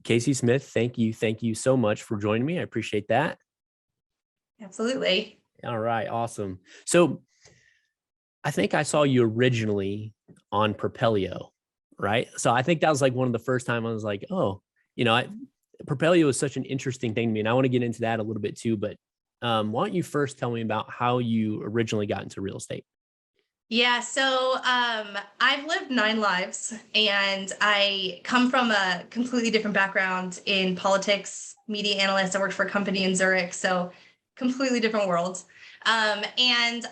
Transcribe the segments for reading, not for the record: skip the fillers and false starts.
Casey Smith, thank you. Thank you so much for joining me. I appreciate that. Absolutely. All right. Awesome. So I think I saw you originally on Propelio, right? So I think that was like one of the first time I was like, oh, Propelio is such an interesting thing to me. And I want to get into that a little bit too, but why don't you first tell me about how you originally got into real estate? Yeah, so I've lived 9 lives and I come from a completely different background in politics, media analyst. I worked for a company in Zurich, so completely different world. And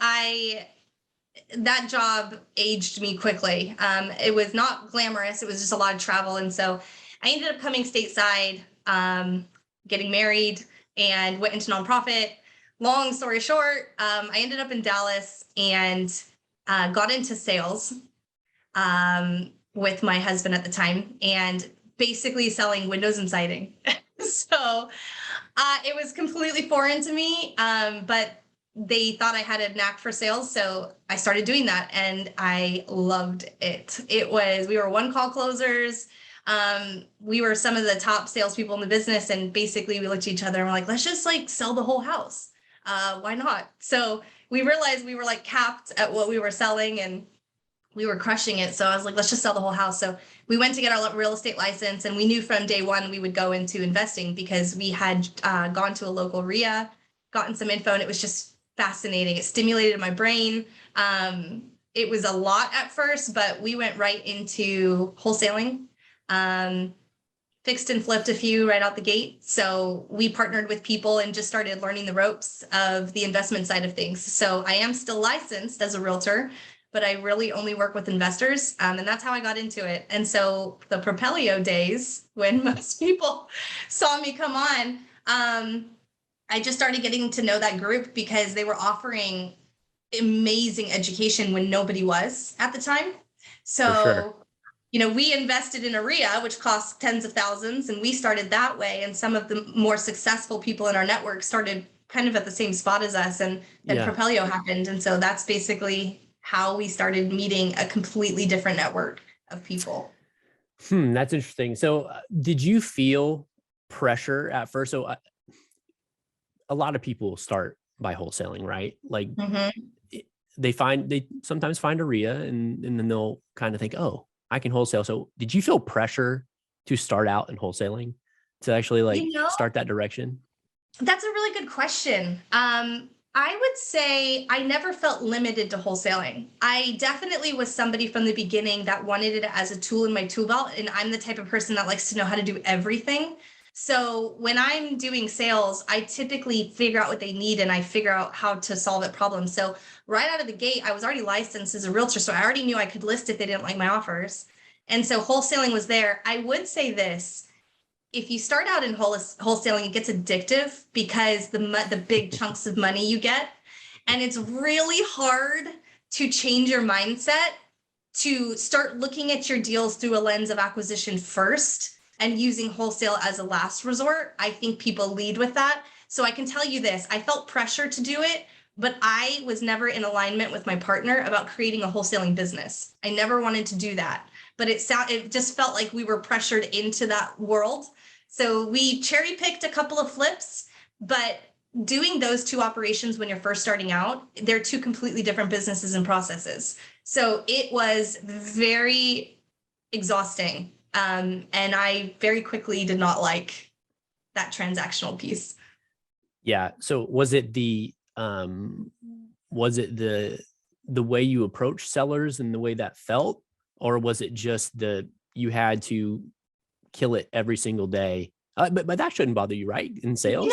that job aged me quickly. It was not glamorous. It was just a lot of travel. And so I ended up coming stateside, getting married, and went into nonprofit. Long story short, I ended up in Dallas and got into sales with my husband at the time, and basically selling windows and siding. So it was completely foreign to me, but they thought I had a knack for sales. So I started doing that and I loved it. We were one call closers. We were some of the top salespeople in the business. And basically we looked at each other and we're like, let's just like sell the whole house. Why not? So we realized we were like capped at what we were selling and we were crushing it. So I was like, let's just sell the whole house. So we went to get our real estate license, and we knew from day one we would go into investing because we had gone to a local RIA, gotten some info, and it was just fascinating. It stimulated my brain. It was a lot at first, but we went right into wholesaling. Fixed and flipped a few right out the gate. So we partnered with people and just started learning the ropes of the investment side of things. So I am still licensed as a realtor, but I really only work with investors. And that's how I got into it. And so the Propelio days, when most people saw me come on, I just started getting to know that group because they were offering amazing education when nobody was at the time. For sure. So we invested in a RIA, which costs tens of thousands, and we started that way. And some of the more successful people in our network started kind of at the same spot as us, and then Yeah. Propelio happened. And so that's basically how we started meeting a completely different network of people. That's interesting. So did you feel pressure at first? So a lot of people start by wholesaling, right? Like they sometimes find a RIA and then they'll kind of think, oh, I can wholesale. So did you feel pressure to start out in wholesaling, to actually like start that direction? That's a really good question. I would say I never felt limited to wholesaling. I definitely was somebody from the beginning that wanted it as a tool in my tool belt. And I'm the type of person that likes to know how to do everything. So when I'm doing sales, I typically figure out what they need and I figure out how to solve that problem. So right out of the gate, I was already licensed as a realtor. So I already knew I could list if they didn't like my offers. And so wholesaling was there. I would say this: if you start out in wholesaling, it gets addictive because the big chunks of money you get, and it's really hard to change your mindset to start looking at your deals through a lens of acquisition first and using wholesale as a last resort. I think people lead with that. So I can tell you this: I felt pressure to do it, but I was never in alignment with my partner about creating a wholesaling business. I never wanted to do that, but it just felt like we were pressured into that world. So we cherry picked a couple of flips, but doing those two operations when you're first starting out, they're two completely different businesses and processes. So it was very exhausting. And I very quickly did not like that transactional piece. Yeah. So was it the way you approach sellers and the way that felt, or was it just you had to kill it every single day? But that shouldn't bother you, right? In sales,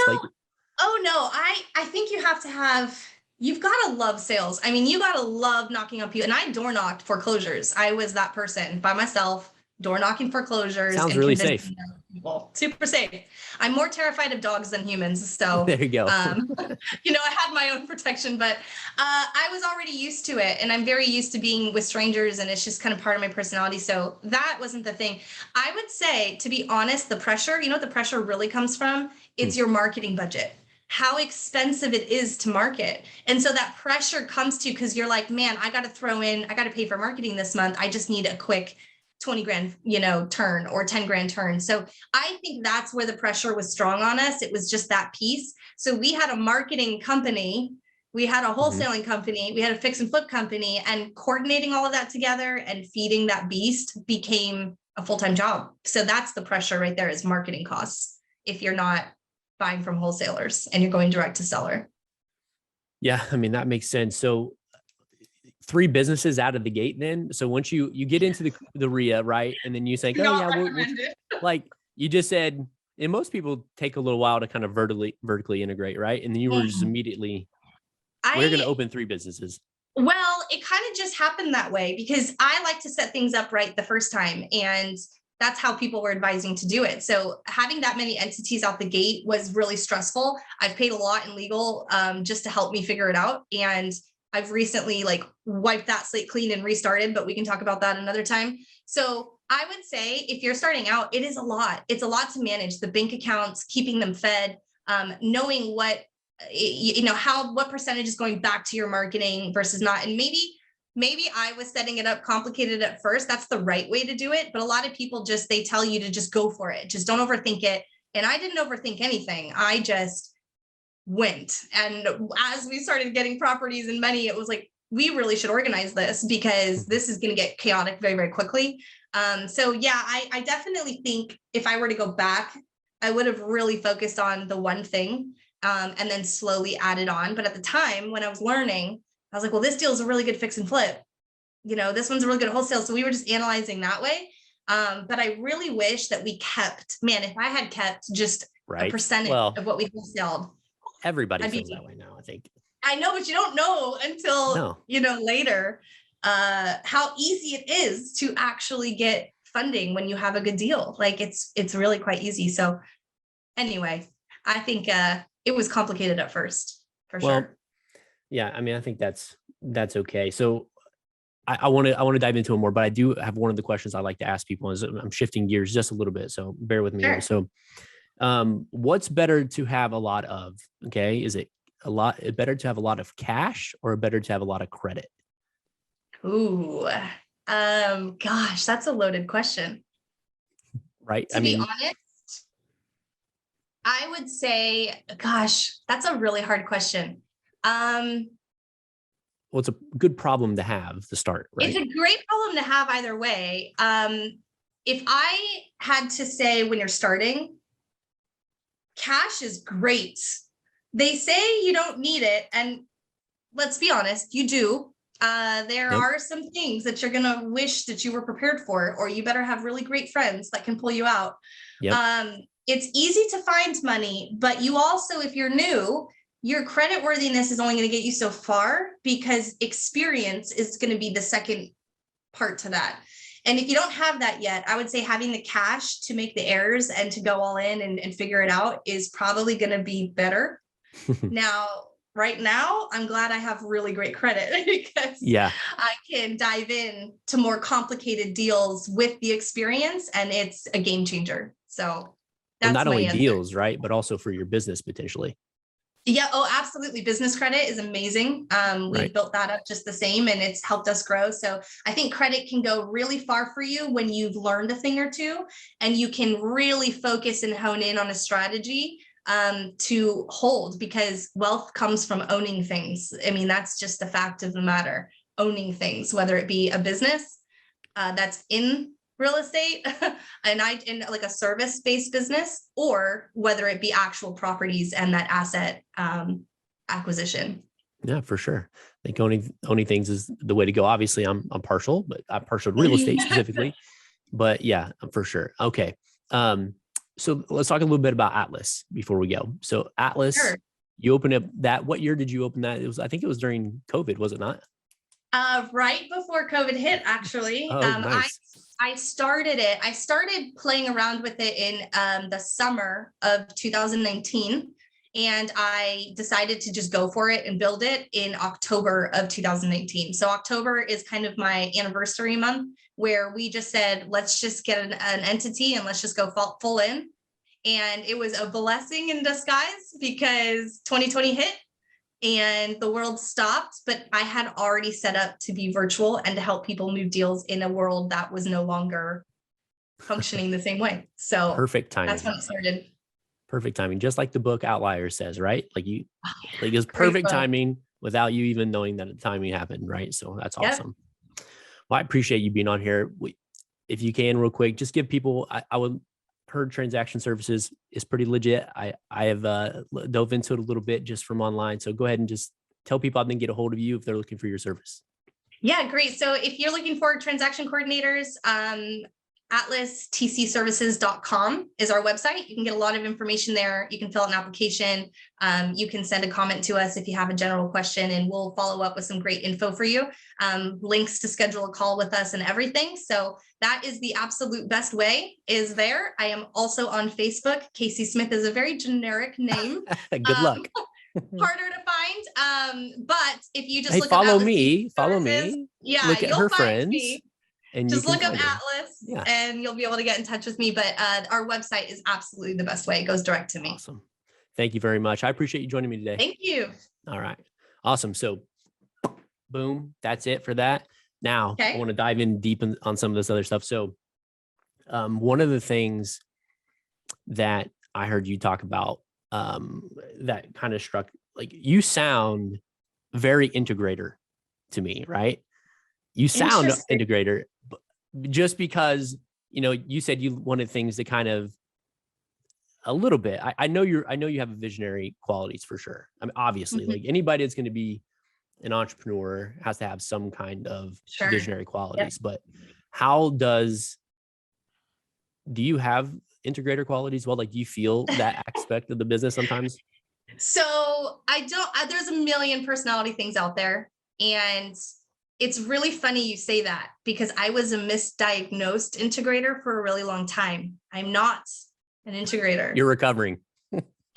oh no, I think you've got to love sales. I mean, you got to love knocking on people. And I door knocked foreclosures. I was that person by myself, door knocking foreclosures. Sounds and really safe. People. Super safe. I'm more terrified of dogs than humans. So there you go. I had my own protection, but I was already used to it. And I'm very used to being with strangers, and it's just kind of part of my personality. So that wasn't the thing. I would say, to be honest, the pressure, what the pressure really comes from? It's your marketing budget, how expensive it is to market. And so that pressure comes to you because you're like, man, I got to pay for marketing this month. I just need a quick 20 grand, turn or 10 grand turn. So I think that's where the pressure was strong on us. It was just that piece. So we had a marketing company, we had a wholesaling company, we had a fix and flip company, and coordinating all of that together and feeding that beast became a full-time job. So that's the pressure right there, is marketing costs if you're not buying from wholesalers and you're going direct to seller. Yeah, I mean, that makes sense. So 3 businesses out of the gate then. So once you get into the RIA, right? And then you think, oh yeah, like you just said, and most people take a little while to kind of vertically integrate, right? And then you were just immediately, we're going to open 3 businesses. Well, it kind of just happened that way because I like to set things up right the first time. And that's how people were advising to do it. So having that many entities out the gate was really stressful. I've paid a lot in legal just to help me figure it out. And I've recently wiped that slate clean and restarted, but we can talk about that another time. So I would say if you're starting out, it is a lot. It's a lot to manage the bank accounts, keeping them fed, knowing what percentage is going back to your marketing versus not. And maybe I was setting it up complicated at first. That's the right way to do it. But a lot of people they tell you to just go for it. Just don't overthink it. And I didn't overthink anything. I just went. And as we started getting properties and money, it was like, we really should organize this because this is going to get chaotic very, very quickly. So yeah, I definitely think if I were to go back, I would have really focused on the one thing and then slowly added on. But at the time when I was learning, I was like, well, this deal is a really good fix and flip. This one's a really good wholesale. So we were just analyzing that way. But I really wish that if I had kept just a percentage of what we wholesaled. Everybody feels that way now, I think. I know, but you don't know until, later, how easy it is to actually get funding when you have a good deal. It's really quite easy. So anyway, I think it was complicated at first, for sure. Yeah, I mean, I think that's okay. So I want to dive into it more, but I do have one of the questions I like to ask people. Is I'm shifting gears just a little bit, so bear with me here. So what's better to have a lot of? Okay, is it better to have a lot of cash or better to have a lot of credit? Ooh, gosh, that's a loaded question. Right. To be honest, I would say, gosh, that's a really hard question. Well, it's a good problem to have to start, right? It's a great problem to have either way. If I had to say when you're starting, cash is great. They say you don't need it. And let's be honest, you do. There are some things that you're going to wish that you were prepared for, or you better have really great friends that can pull you out. It's easy to find money, but you also, if you're new, your credit worthiness is only going to get you so far because experience is going to be the second part to that. And if you don't have that yet, I would say having the cash to make the errors and to go all in and figure it out is probably going to be better. Right now, I'm glad I have really great credit because I can dive in to more complicated deals with the experience, and it's a game changer. So that's not only deals, right, but also for your business potentially. Yeah. Oh, absolutely. Business credit is amazing. We built that up just the same, and it's helped us grow. So I think credit can go really far for you when you've learned a thing or two, and you can really focus and hone in on a strategy to hold, because wealth comes from owning things. I mean, that's just the fact of the matter. Owning things, whether it be a business that's in real estate and in like a service-based business, or whether it be actual properties and that asset acquisition. Yeah, for sure. I think owning things is the way to go. Obviously, I'm partial, but I'm partial to real estate specifically. But yeah, for sure. Okay. So let's talk a little bit about Atlas before we go. So Atlas, you opened up that. What year did you open that? I think it was during COVID, was it not? Right before COVID hit, actually. Nice. I started it. I started playing around with it in the summer of 2019. And I decided to just go for it and build it in October of 2019. So October is kind of my anniversary month, where we just said, let's just get an entity and let's just go full in. And it was a blessing in disguise because 2020 hit and the world stopped, but I had already set up to be virtual and to help people move deals in a world that was no longer functioning the same way. So Perfect that's timing. when it started. Perfect timing. Just like the book Outliers says, right? Like it was Great perfect book. timing without you even knowing that the timing happened, right? So that's Yep. awesome. Well, I appreciate you being on here. If you can, real quick, just give people, I would heard transaction services is pretty legit. I have dove into it a little bit just from online. So go ahead and just tell people how they can get a hold of you if they're looking for your service. Yeah, great. So if you're looking for transaction coordinators, atlastcservices.com is our website. You can get a lot of information there. You can fill out an application. You can send a comment to us if you have a general question, and we'll follow up with some great info for you. Links to schedule a call with us and everything. So that is the absolute best way, is there. I am also on Facebook. Casey Smith is a very generic name. Good luck. Harder to find. But if you just look follow up me, yeah, look at you'll her find friends. Me. And just look up her. Atlas and you'll be able to get in touch with me. But our website is absolutely the best way. It goes direct to me. Awesome. Thank you very much. I appreciate you joining me today. Thank you. All right. Awesome. So boom, that's it for that. Now I want to dive in deep on some of this other stuff. So one of the things that I heard you talk about that kind of struck, like, you sound very integrator to me, right? You sound integrator, just because, you know, you said you wanted things to kind of a little bit. I know you have visionary qualities for sure. I mean, obviously, like anybody that's going to be an entrepreneur has to have some kind of visionary qualities. But how do you have integrator qualities? Well, like, do you feel that aspect of the business sometimes? So there's a million personality things out there. And it's really funny you say that, because I was a misdiagnosed integrator for a really long time. I'm not an integrator. You're recovering.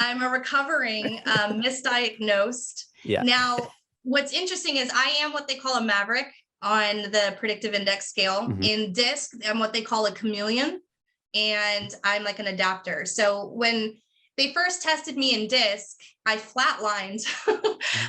I'm a recovering misdiagnosed. Yeah. Now, what's interesting is I am what they call a maverick on the predictive index scale. In DISC, I'm what they call a chameleon, and I'm like an adapter. So when they first tested me in DISC, I flatlined,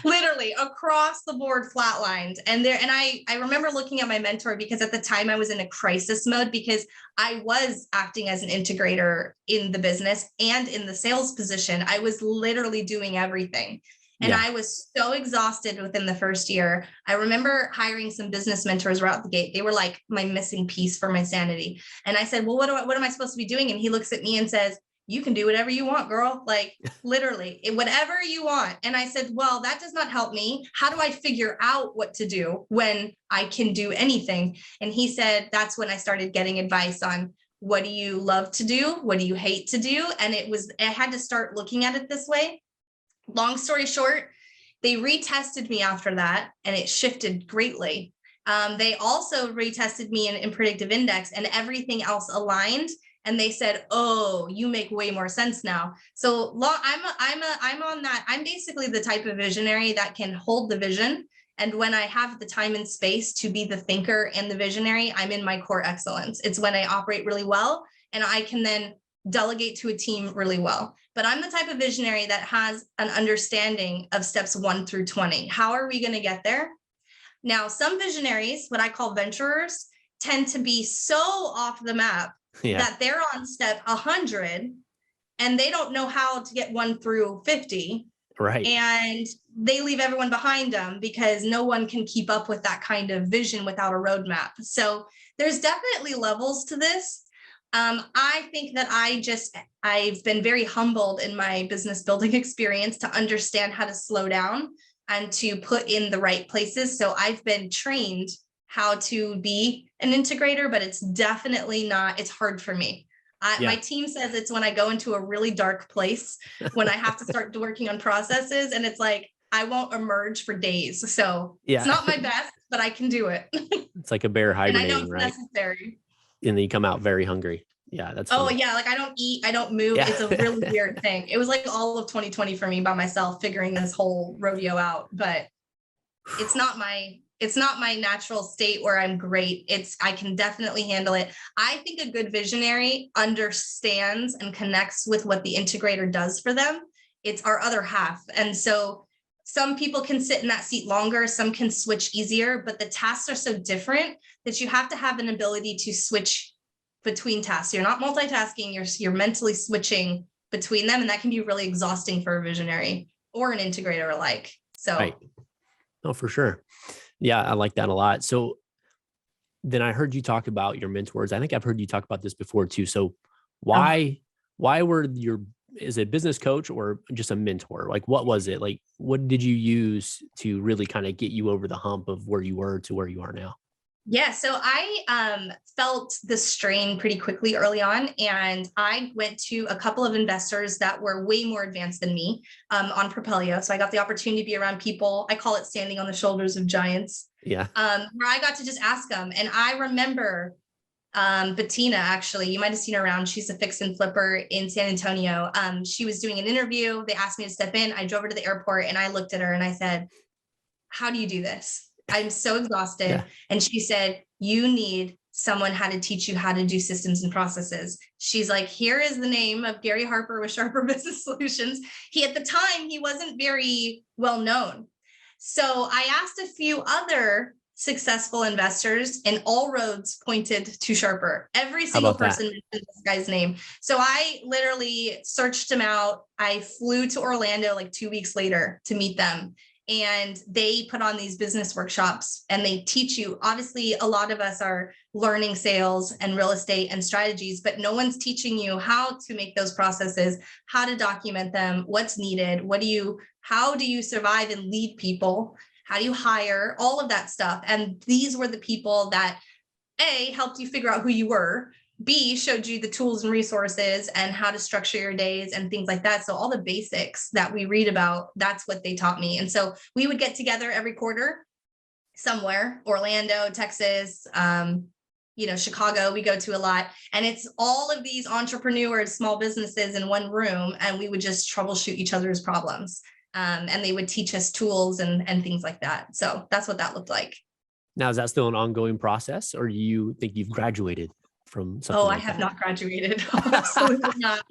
literally across the board flatlined. And I remember looking at my mentor, because at the time I was in a crisis mode, because I was acting as an integrator in the business and in the sales position. I was literally doing everything. And I was so exhausted within the first year. I remember hiring some business mentors right out the gate. They were like my missing piece for my sanity. And I said, well, what am I supposed to be doing? And he looks at me and says, you can do whatever you want, girl. Like, literally whatever you want. And I said, well, that does not help me. How do I figure out what to do when I can do anything? And he said, that's when I started getting advice on, what do you love to do? What do you hate to do? And I had to start looking at it this way. Long story short, they retested me after that, and it shifted greatly. They also retested me in predictive index, and everything else aligned. And they said, oh, you make way more sense now. So I'm on that. I'm basically the type of visionary that can hold the vision. And when I have the time and space to be the thinker and the visionary, I'm in my core excellence. It's when I operate really well, and I can then delegate to a team really well. But I'm the type of visionary that has an understanding of steps 1 through 20. How are we going to get there? Now, some visionaries, what I call venturers, tend to be so off the map that they're on step 100 and they don't know how to get 1 through 50. Right. And they leave everyone behind them because no one can keep up with that kind of vision without a roadmap. So there's definitely levels to this. I think that I've been very humbled in my business building experience to understand how to slow down and to put in the right places. So I've been trained how to be an integrator, but it's definitely not, it's hard for me. My team says it's when I go into a really dark place, when I have to start working on processes, and it's like, I won't emerge for days. So it's not my best, but I can do it. It's like a bear hibernating, and I know it's right? Necessary. And then you come out very hungry. Yeah, that's funny. Oh yeah, like I don't eat, I don't move. It's a really weird thing. It was like all of 2020 for me by myself, figuring this whole rodeo out. But it's not my natural state where I'm great. I can definitely handle it. I think a good visionary understands and connects with what the integrator does for them. It's our other half. And so Some people can sit in that seat longer, some can switch easier, but the tasks are so different that you have to have an ability to switch between tasks. You're not multitasking, you're mentally switching between them. And that can be really exhausting for a visionary or an integrator alike. So, right. Oh, for sure. Yeah, I like that a lot. So then I heard you talk about your mentors. I think I've heard you talk about this before too. So why were is it business coach or just a mentor? Like, what was it? Like, what did you use to really kind of get you over the hump of where you were to where you are now? yeah, so I felt the strain pretty quickly early on, and I went to a couple of investors that were way more advanced than me on Propelio. So I got the opportunity to be around people. I call it standing on the shoulders of giants. Yeah. Where I got to just ask them. And I remember Bettina, actually, you might have seen her around. She's a fix and flipper in San Antonio. She was doing an interview. They asked me to step in. I drove her to the airport and I looked at her and I said, how do you do this? I'm so exhausted. Yeah. And she said, you need someone how to teach you how to do systems and processes. She's like, here is the name of Gary Harper with Sharper Business Solutions. At the time, he wasn't very well known. So I asked a few other successful investors and all roads pointed to Sharper. Every single person mentioned this guy's name. So I literally searched him out. I flew to Orlando like 2 weeks later to meet them. And they put on these business workshops and they teach you. Obviously, a lot of us are learning sales and real estate and strategies, but no one's teaching you how to make those processes, how to document them, what's needed, how do you survive and lead people, how do you hire, all of that stuff. And these were the people that A, helped you figure out who you were, B, showed you the tools and resources and how to structure your days and things like that. So all the basics that we read about, that's what they taught me. And so we would get together every quarter somewhere, Orlando, Texas, Chicago, we go to a lot. And it's all of these entrepreneurs, small businesses in one room, and we would just troubleshoot each other's problems. And they would teach us tools and things like that. So that's what that looked like. Now, is that still an ongoing process, or do you think you've graduated from something like I have that? not graduated. Absolutely not.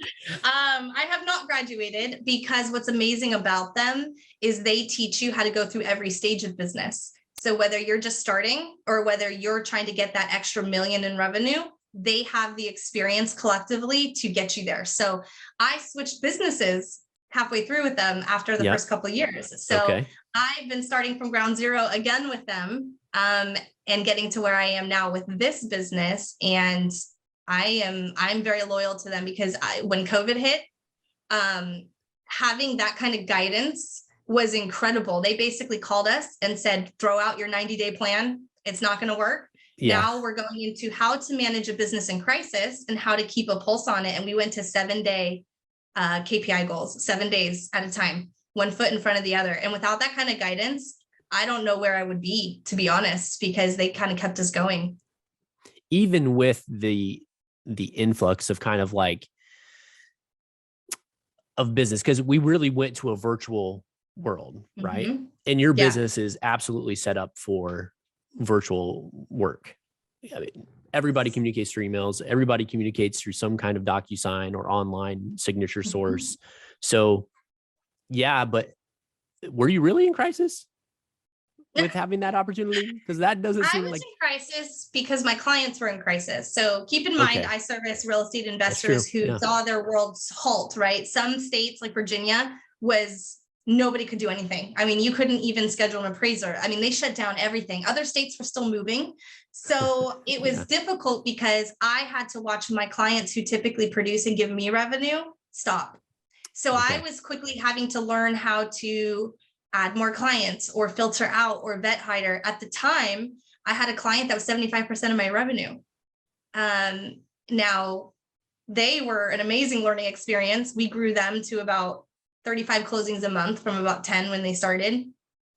I have not graduated because what's amazing about them is they teach you how to go through every stage of business. So whether you're just starting or whether you're trying to get that extra million in revenue, they have the experience collectively to get you there. So I switched businesses halfway through with them after the first couple of years. So I've been starting from ground zero again with them. And getting to where I am now with this business. And I'm very loyal to them because when COVID hit, having that kind of guidance was incredible. They basically called us and said, throw out your 90-day plan. It's not going to work. Yeah. Now we're going into how to manage a business in crisis and how to keep a pulse on it. And we went to 7-day KPI goals, 7 days at a time, one foot in front of the other. And without that kind of guidance, I don't know where I would be, to be honest, because they kind of kept us going. Even with the influx of kind of like of business, because we really went to a virtual world, right? Mm-hmm. And your business is absolutely set up for virtual work. I mean, everybody communicates through emails. Everybody communicates through some kind of DocuSign or online signature source. Mm-hmm. So yeah, but were you really in crisis with having that opportunity? Because that doesn't seem like... I was in crisis because my clients were in crisis. So keep in mind, I service real estate investors who saw their worlds halt, right? Some states like Virginia nobody could do anything. I mean, you couldn't even schedule an appraiser. I mean, they shut down everything. Other states were still moving. So it was difficult because I had to watch my clients who typically produce and give me revenue stop. So I was quickly having to learn how to add more clients or filter out or vet hire. At the time, I had a client that was 75% of my revenue. Now, they were an amazing learning experience. We grew them to about 35 closings a month from about 10 when they started.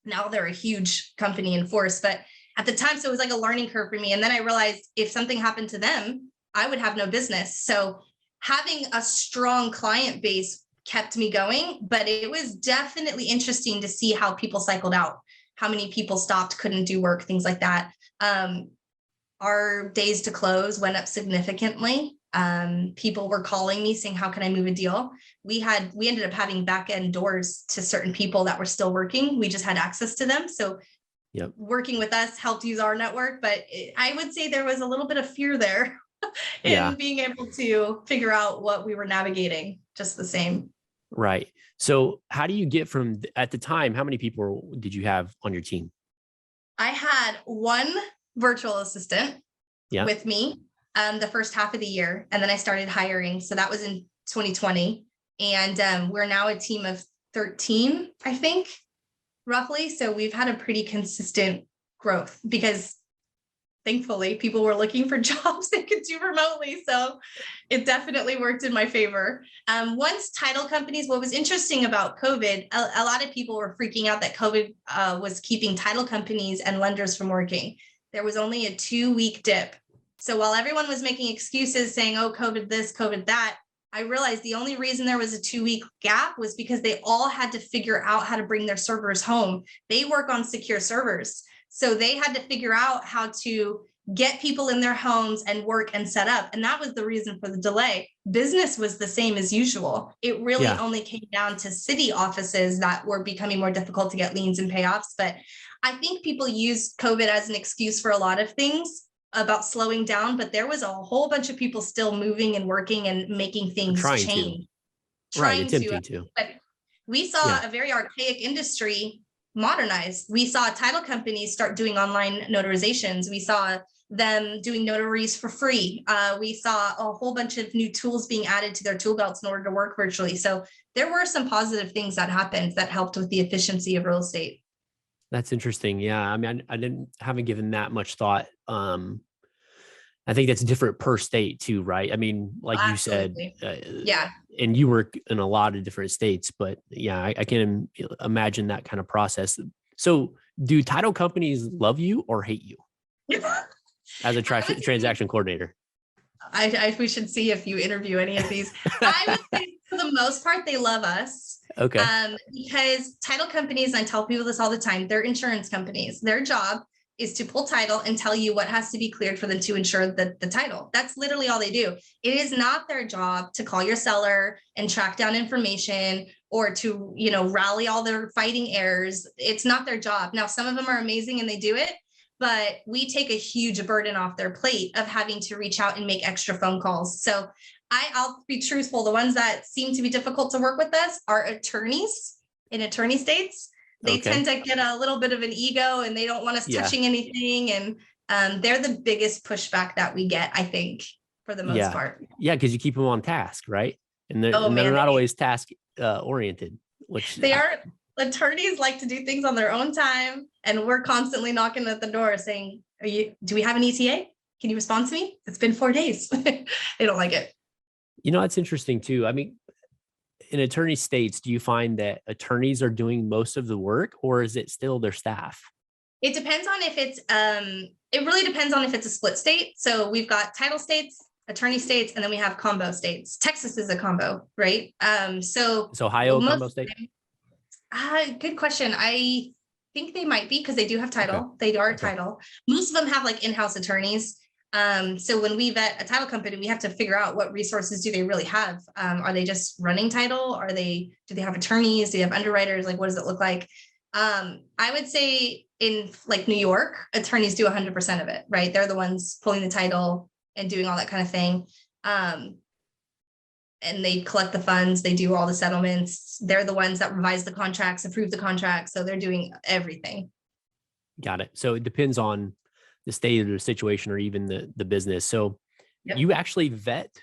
Now they're a huge company in force, but at the time, so it was like a learning curve for me. And then I realized if something happened to them, I would have no business. So having a strong client base kept me going, but it was definitely interesting to see how people cycled out, how many people stopped, couldn't do work, things like that. Our days to close went up significantly. People were calling me saying, how can I move a deal? We ended up having back end doors to certain people that were still working. We just had access to them. So working with us helped use our network, but I would say there was a little bit of fear there in being able to figure out what we were navigating just the same. Right. So how do you get from, at the time, how many people did you have on your team? I had one virtual assistant with me the first half of the year, and then I started hiring. So that was in 2020. And we're now a team of 13, I think, roughly. So we've had a pretty consistent growth because thankfully people were looking for jobs they could do remotely. So it definitely worked in my favor. Once title companies, what was interesting about COVID, a lot of people were freaking out that COVID was keeping title companies and lenders from working. There was only a 2-week dip. So while everyone was making excuses saying, oh, COVID this, COVID that, I realized the only reason there was a 2-week gap was because they all had to figure out how to bring their servers home. They work on secure servers. So they had to figure out how to get people in their homes and work and set up. And that was the reason for the delay. Business was the same as usual. It really only came down to city offices that were becoming more difficult to get liens and payoffs. But I think people used COVID as an excuse for a lot of things about slowing down, but there was a whole bunch of people still moving and working and making things change. Attempting to. But we saw a very archaic industry modernize. We saw title companies start doing online notarizations. We saw them doing notaries for free. We saw a whole bunch of new tools being added to their tool belts in order to work virtually. So there were some positive things that happened that helped with the efficiency of real estate. That's interesting. Yeah. I mean, I haven't given that much thought. I think that's different per state too, right? I mean, like you said, and you work in a lot of different states, but I can imagine that kind of process. So do title companies love you or hate you as a transaction coordinator? We should see if you interview any of these. I would say for the most part, they love us. Okay. Because title companies, and I tell people this all the time, they're insurance companies. Their job is to pull title and tell you what has to be cleared for them to insure the title. That's literally all they do. It is not their job to call your seller and track down information or to, rally all their fighting heirs. It's not their job. Now, some of them are amazing and they do it, but we take a huge burden off their plate of having to reach out and make extra phone calls. So I'll be truthful. The ones that seem to be difficult to work with us are attorneys in attorney states. They tend to get a little bit of an ego and they don't want us touching anything. And they're the biggest pushback that we get, I think, for the most part. Yeah, because you keep them on task, right? And they're not always task oriented, which they are. Attorneys like to do things on their own time. And we're constantly knocking at the door saying, do we have an ETA? Can you respond to me? It's been 4 days. They don't like it. It's interesting too. I mean, in attorney states, do you find that attorneys are doing most of the work or is it still their staff? It depends on if it's, it really depends on if it's a split state. So we've got title states, attorney states, and then we have combo states. Texas is a combo, right? So Ohio combo state? Good question. I think they might be because they do have title. Okay. They are a title. Most of them have like in-house attorneys. So when we vet a title company, we have to figure out what resources do they really have. Are they just running title? Do they have attorneys? Do they have underwriters? Like, what does it look like? I would say in like New York, attorneys do 100% of it, right? They're the ones pulling the title and doing all that kind of thing. And they collect the funds, they do all the settlements. They're the ones that revise the contracts, approve the contracts. So they're doing everything. Got it. So it depends on the state of the situation or even the business. So you actually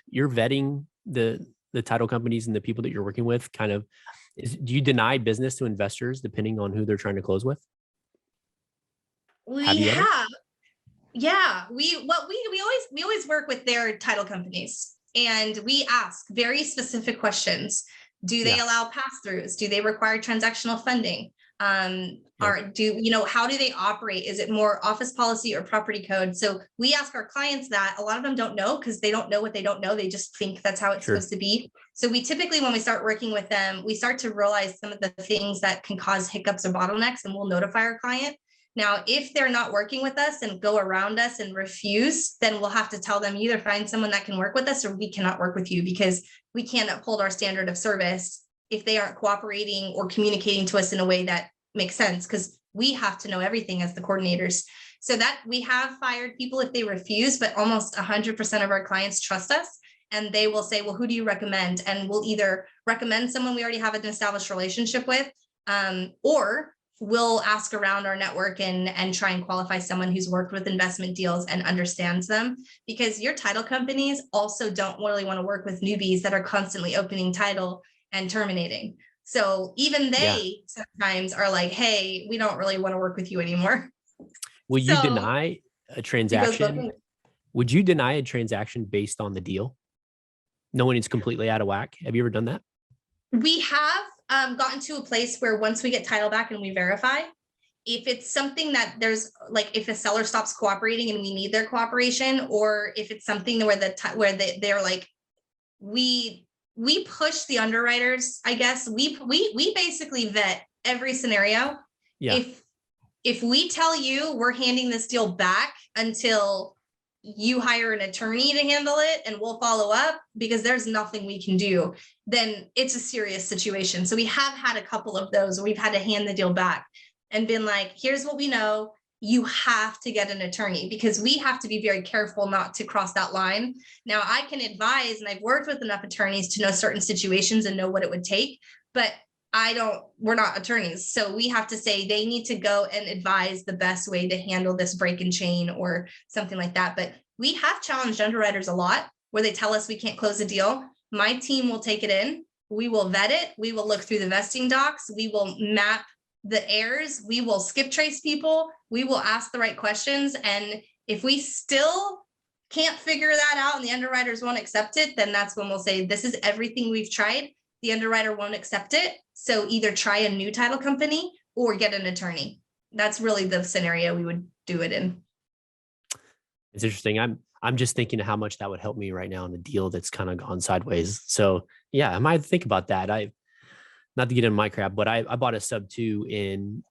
you're vetting the title companies and the people that you're working with do you deny business to investors depending on who they're trying to close with? We have. Yeah. We always work with their title companies and we ask very specific questions. Do they allow pass-throughs? Do they require transactional funding? How do they operate? Is it more office policy or property code? So we ask our clients that. A lot of them don't know because they don't know what they don't know. They just think that's how it's supposed to be. So we typically, when we start working with them, we start to realize some of the things that can cause hiccups or bottlenecks, and we'll notify our client. Now, if they're not working with us and go around us and refuse, then we'll have to tell them either find someone that can work with us or we cannot work with you because we can't uphold our standard of service if they aren't cooperating or communicating to us in a way that makes sense, because we have to know everything as the coordinators. So that we have fired people if they refuse, but almost 100% of our clients trust us. And they will say, well, who do you recommend? And we'll either recommend someone we already have an established relationship with, or we'll ask around our network and try and qualify someone who's worked with investment deals and understands them, because your title companies also don't really want to work with newbies that are constantly opening title and terminating. So even they sometimes are like, hey, we don't really want to work with you anymore. Will you deny a transaction? Would you deny a transaction based on the deal, knowing it's completely out of whack? Have you ever done that? We have gotten to a place where once we get title back and we verify, if it's something that there's like, if a seller stops cooperating and we need their cooperation, or if it's something where they're like, we push the underwriters, I guess we basically vet every scenario. Yeah. If we tell you we're handing this deal back until you hire an attorney to handle it and we'll follow up because there's nothing we can do, then it's a serious situation. So we have had a couple of those where we've had to hand the deal back and been like, here's what we know. You have to get an attorney, because we have to be very careful not to cross that line. Now I can advise, and I've worked with enough attorneys to know certain situations and know what it would take, but we're not attorneys. So we have to say they need to go and advise the best way to handle this break in chain or something like that. But we have challenged underwriters a lot where they tell us we can't close a deal. My team will take it in. We will vet it. We will look through the vesting docs. We will map the heirs. We will skip trace people. We will ask the right questions. And if we still can't figure that out and the underwriters won't accept it, then that's when we'll say, this is everything we've tried. The underwriter won't accept it. So either try a new title company or get an attorney. That's really the scenario we would do it in. It's interesting. I'm just thinking of how much that would help me right now in the deal that's kind of gone sideways. So yeah, I might think about that. Not to get into my crap, but I bought a sub 2 in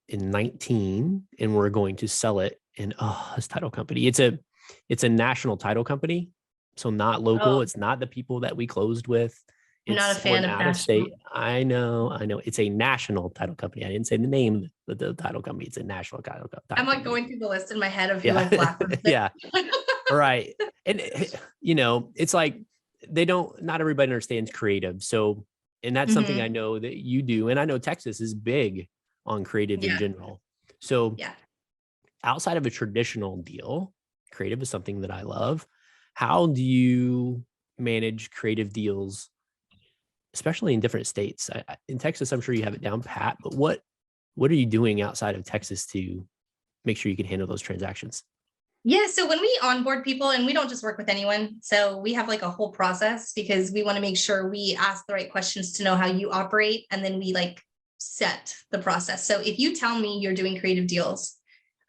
19, and we're going to sell it in this title company. It's a national title company, so not local. It's not the people that we closed with. I'm not a fan of out of state. I know. It's a national title company. I didn't say the name of the title company. It's a national title company. I'm like going through the list in my head of who I've blacklisted. Yeah. Right. And it's like not everybody understands creative. So, and that's something I know that you do. And I know Texas is big on creative in general. So outside of a traditional deal, creative is something that I love. How do you manage creative deals, especially in different states? In Texas, I'm sure you have it down pat, but what are you doing outside of Texas to make sure you can handle those transactions? Yeah. So when we onboard people, and we don't just work with anyone, so we have like a whole process, because we want to make sure we ask the right questions to know how you operate. And then we like set the process. So if you tell me you're doing creative deals,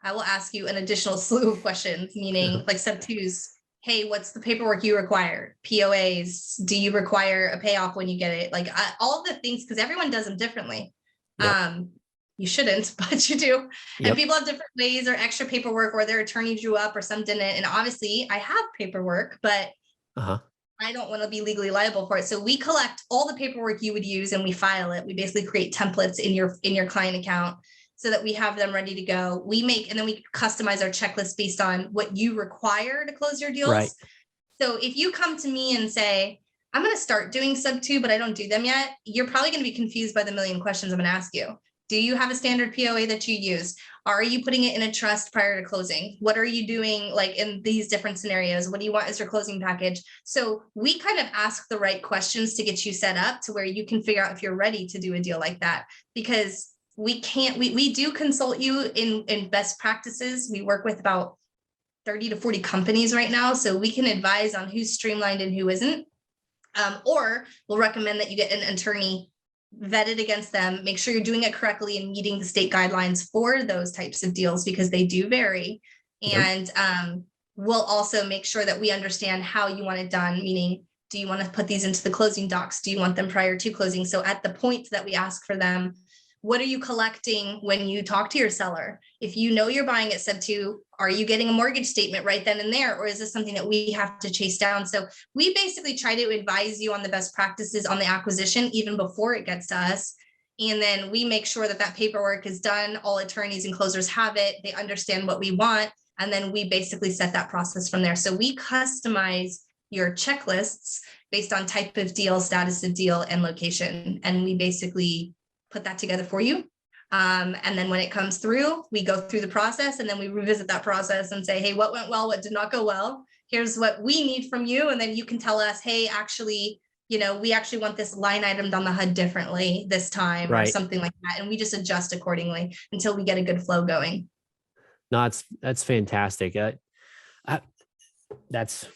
I will ask you an additional slew of questions, meaning like sub 2s. Hey, what's the paperwork you require? POAs, do you require a payoff when you get it? Like all the things, because everyone does them differently. Yep. You shouldn't, but you do. Yep. And people have different ways, or extra paperwork, or their attorney drew up or some didn't. And obviously I have paperwork, but I don't want to be legally liable for it. So we collect all the paperwork you would use and we file it. We basically create templates in your client account so that we have them ready to go. And then we customize our checklist based on what you require to close your deals. Right. So if you come to me and say, I'm going to start doing sub 2, but I don't do them yet, you're probably going to be confused by the million questions I'm going to ask you. Do you have a standard POA that you use? Are you putting it in a trust prior to closing? What are you doing like in these different scenarios? What do you want as your closing package? So we kind of ask the right questions to get you set up to where you can figure out if you're ready to do a deal like that, because we do consult you in best practices. We work with about 30 to 40 companies right now. So we can advise on who's streamlined and who isn't. Or we'll recommend that you get an attorney vetted against them, make sure you're doing it correctly and meeting the state guidelines for those types of deals, because they do vary. And we'll also make sure that we understand how you want it done, meaning, do you want to put these into the closing docs? Do you want them prior to closing? So at the point that we ask for them, what are you collecting when you talk to your seller? If you know you're buying at sub 2, are you getting a mortgage statement right then and there? Or is this something that we have to chase down? So we basically try to advise you on the best practices on the acquisition, even before it gets to us. And then we make sure that that paperwork is done. All attorneys and closers have it. They understand what we want. And then we basically set that process from there. So we customize your checklists based on type of deal, status of deal, and location. And we basically put that together for you. And then when it comes through, we go through the process, and then we revisit that process and say, hey, what went well, what did not go well? Here's what we need from you. And then you can tell us, hey, actually, we actually want this line item on the HUD differently this time, or something like that. And we just adjust accordingly until we get a good flow going. No, that's fantastic. That's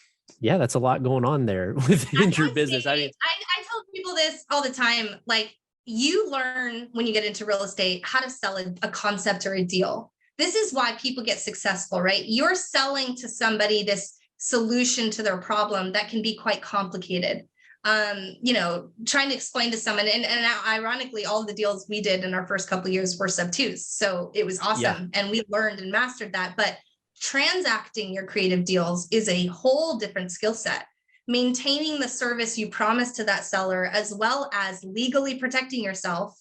a lot going on there within your business. I mean, I tell people this all the time. Like, you learn when you get into real estate how to sell a concept or a deal. This is why people get successful, right? You're selling to somebody this solution to their problem that can be quite complicated. Trying to explain to someone, and ironically, all the deals we did in our first couple of years were sub 2s. So it was awesome. And we learned and mastered that. But transacting your creative deals is a whole different skill set. Maintaining the service you promised to that seller, as well as legally protecting yourself,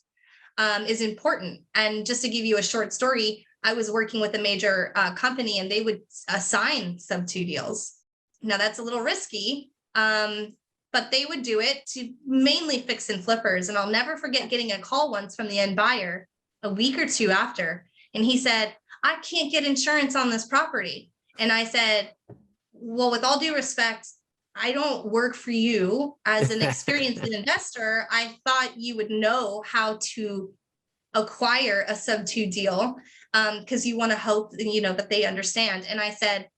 is important. And just to give you a short story, I was working with a major company, and they would assign sub 2 deals. Now that's a little risky, but they would do it to mainly fix and flippers. And I'll never forget getting a call once from the end buyer a week or two after. And he said, I can't get insurance on this property. And I said, well, with all due respect, I don't work for you. As an experienced investor, I thought you would know how to acquire a sub 2 deal, because you want to hope, that they understand. And I said,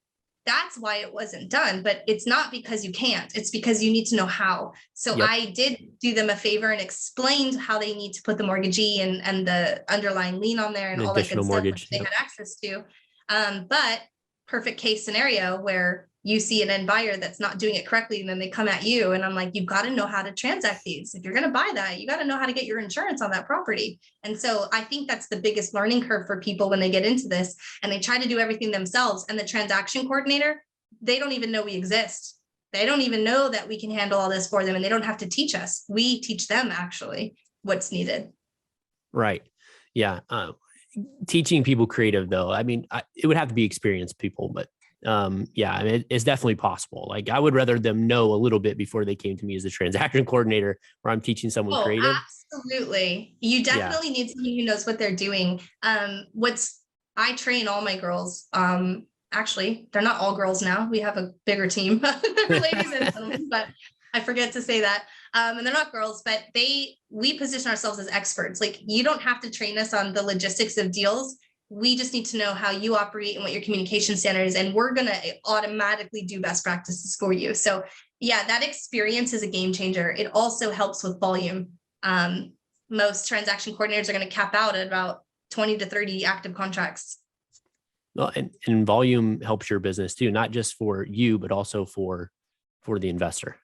that's why it wasn't done, but it's not because you can't, it's because you need to know how. So I did do them a favor and explained how they need to put the mortgagee and the underlying lien on there and all that good stuff, which they had access to. But perfect case scenario where you see an end buyer that's not doing it correctly, and then they come at you, and I'm like, you've got to know how to transact these. If you're going to buy that, you got to know how to get your insurance on that property. And so I think that's the biggest learning curve for people when they get into this and they try to do everything themselves. And the transaction coordinator, they don't even know we exist. They don't even know that we can handle all this for them, and they don't have to teach us. We teach them actually what's needed. Right. Yeah. Teaching people creative, though, I mean, it would have to be experienced people, but I mean, it's definitely possible. Like, I would rather them know a little bit before they came to me as a transaction coordinator, where I'm teaching someone creative. Absolutely. You definitely need someone who knows what they're doing. I train all my girls. Actually, they're not all girls now. We have a bigger team, ladies and gentlemen, but I forget to say that. And they're not girls, but we position ourselves as experts. Like, you don't have to train us on the logistics of deals. We just need to know how you operate and what your communication standard is, and we're going to automatically do best practices for you. So yeah, that experience is a game changer. It also helps with volume. Most transaction coordinators are going to cap out at about 20 to 30 active contracts. Well, and volume helps your business too, not just for you, but also for the investor.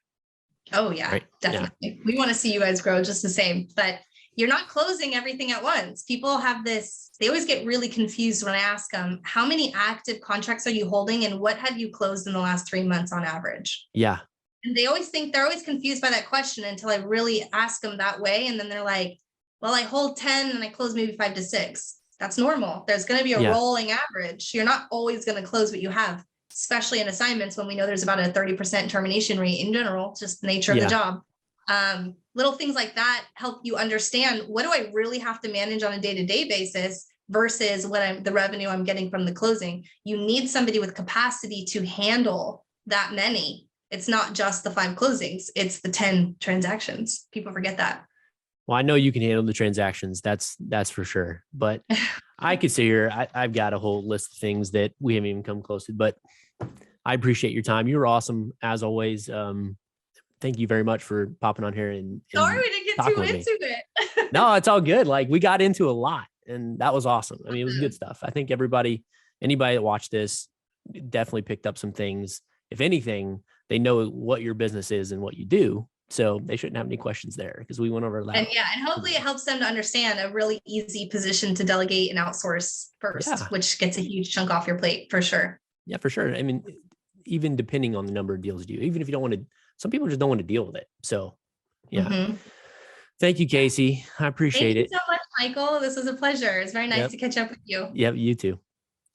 Oh yeah, right? Definitely. Yeah. We want to see you guys grow just the same, but you're not closing everything at once. People have this, they always get really confused when I ask them, how many active contracts are you holding and what have you closed in the last 3 months on average? Yeah. And they're always confused by that question until I really ask them that way. And then they're like, well, I hold 10 and I close maybe 5 to 6. That's normal. There's going to be a rolling average. You're not always going to close what you have, especially in assignments when we know there's about a 30% termination rate in general, just the nature of the job. Little things like that help you understand, what do I really have to manage on a day-to-day basis versus the revenue I'm getting from the closing. You need somebody with capacity to handle that many. It's not just the 5 closings, it's the 10 transactions. People forget that. Well, I know you can handle the transactions. That's for sure. But I could sit here. I've got a whole list of things that we haven't even come close to, but I appreciate your time. You were awesome as always. Thank you very much for popping on here and sorry we didn't get too into it. No, it's all good. Like, we got into a lot, and that was awesome. I mean, it was good stuff. I think anybody that watched this definitely picked up some things. If anything, they know what your business is and what you do, So they shouldn't have any questions there because we went over that. And hopefully it helps them to understand a really easy position to delegate and outsource first, which gets a huge chunk off your plate for sure. Yeah, for sure. I mean, even depending on the number of deals you do, even if you don't want to, some people just don't want to deal with it. So yeah. Thank you, Casey. I appreciate it. Thank you so much, Michael. This was a pleasure. It's very nice to catch up with you. Yep, you too.